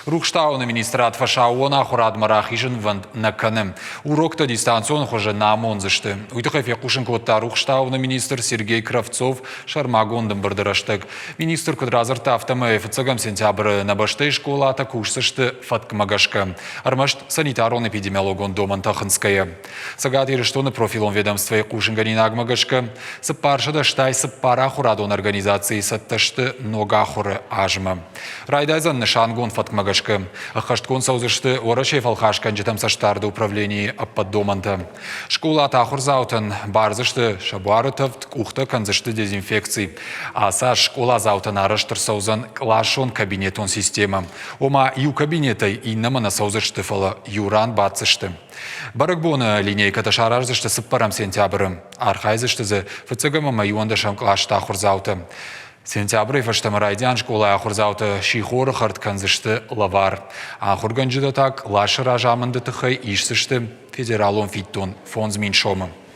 Рухштауны министрат фашауна хурад марахижен ванд наканым. Урокта дистанцион хоже намонзышты. Уйтыхев якушенкотта Рухштауны министр Сергей Кравцов шармагондым бардыраштык. Министр кудразырта автомаев цыгам сентябрь набашты школа атакушсышты фаткмагашка. Армашт санитарон-эпидемиологон Доман Таханская. Сагатиры что на профилом ведомства якушенганина агмагашка. Сапаршада штай сапара хурадон организации сатташты ногахуры ажма. Райдайзан нышангон фаткмагашка. Ахашткон саузышты орачев алхашкан жетам саштарды управлении аппаддоманта. Школа атахурзаутын барзышты шабуарытов кухта канзышты дезинфекции. Аса школа заутын арыштыр саузан клашон кабинетон система. Ома ю кабинетай иннамана саузышты фала юран бацышты. Баракбона линейка ташараждышты сыппарам сентябрым. Архайзышты зе фыцыгама майуандашам клаш тахурзауты. Сентябрь фаштам райдян школа ахурзауты шихоры хард канзышты лавар. Ахурганжыда так лашы ражамынды тыхай ишсышты федералон фиттон фонз миншомы.